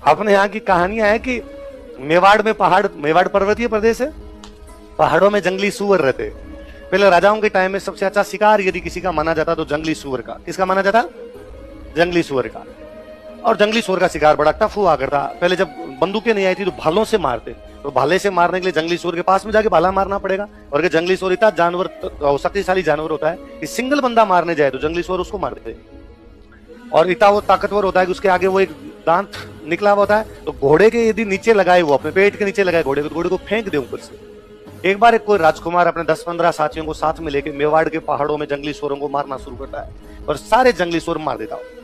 अपने यहाँ की कहानियां है कि मेवाड़ में मेवाड़ पर्वतीय प्रदेश है, पहाड़ों में जंगली सुअर रहते। पहले राजाओं के टाइम में सबसे अच्छा शिकार यदि किसी का माना जाता तो जंगली सुअर का। किसका माना जाता? जंगली सुअर का। और जंगली सुअर का शिकार बड़ा टफ हुआ करता। पहले जब बंदूकें नहीं आई थी तो भालों से मारते, तो भाले से मारने के लिए जंगली सुअर के पास में जाके भाला मारना पड़ेगा। और अगर जंगली सुअर इतना जानवर शक्तिशाली जानवर होता है कि सिंगल बंदा मारने जाए तो जंगली सुअर उसको मार देते। और इतना वो ताकतवर होता है कि उसके आगे वो एक दांत निकला हुआ होता है, तो घोड़े के यदि नीचे लगाए, वो अपने पेट के नीचे लगाए घोड़े को फेंक दे ऊपर से। एक बार एक कोई राजकुमार अपने 10-15 साथियों को साथ में लेके मेवाड़ के पहाड़ों में जंगली सुअरों को मारना शुरू करता है और सारे जंगली सुअर मार देता है।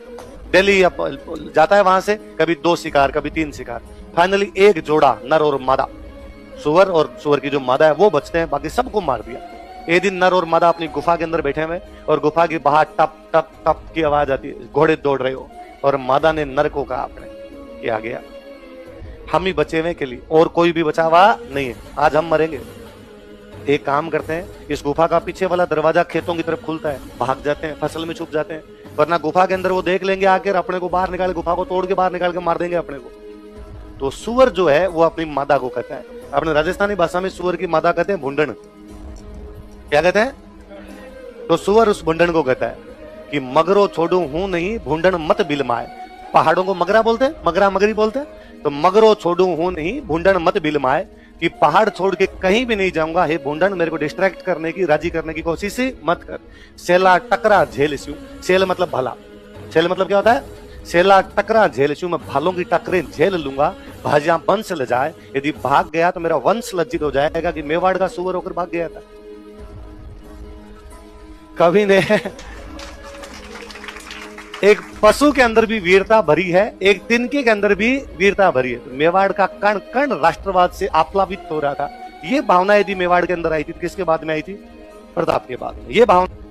दिल्ली जाता है, वहां से कभी 2 शिकार कभी 3 शिकार, फाइनली एक जोड़ा नर और मादा सुअर, और सुअर की जो मादा है वो बचते हैं, बाकी सबको मार दिया। एक दिन नर और मादा अपनी गुफा के अंदर बैठे हुए और गुफा की बाहर टप टप टप की आवाज आती है, घोड़े दौड़ रहे हो, और मादा ने नर को कहा अपने कि आ गया, हम ही बचे हुए के लिए, और कोई भी बचा हुआ नहीं है, आज हम मरेंगे। एक काम करते हैं, इस गुफा का पीछे वाला दरवाजा खेतों की तरफ खुलता है, भाग जाते हैं, फसल में छुप जाते हैं, वरना गुफा के अंदर वो देख लेंगे आकर अपने को बाहर निकाल, गुफा को तोड़ के बाहर निकाल के मार देंगे अपने को। तो सुअर जो है वो अपनी मादा को कहता है, अपने राजस्थानी भाषा में सुअर की मादा कहते हैं भुंडन। क्या कहते हैं? तो सुअर उस भुंडन को कहता है कि मगरो छोड़ू हूं नहीं, भुंडन मत बिलमाए। पहाड़ों को मगरा बोलते हैं, मगरा मगरी बोलते हैं। तो मगरो छोड़ू हूं नहीं, भुंडन मत बिलमाए, कि पहाड़ छोड़ के कहीं भी नहीं जाऊंगा, हे भुंडन मेरे को डिस्ट्रैक्ट करने की, राजी करने की कोशिश मत कर। सेला टकरा झेल स्यू, सेल मतलब भला, सेल मतलब क्या होता है? सेला टकरा झेल स्यू, मैं भालों की टकरें झेल लूंगा, भाजियां वंश ले जाए, यदि भाग गया तो मेरा वंश लज्जित हो जाएगा कि मेवाड़ का सुअर होकर भाग गया था। कवि ने एक पशु के अंदर भी वीरता भरी है, एक तिनके के अंदर भी वीरता भरी है। तो मेवाड़ का कण कण राष्ट्रवाद से आप्लावित हो रहा था। ये भावना यदि मेवाड़ के अंदर आई थी तो किसके बाद में आई थी? प्रताप के बाद में। ये भावना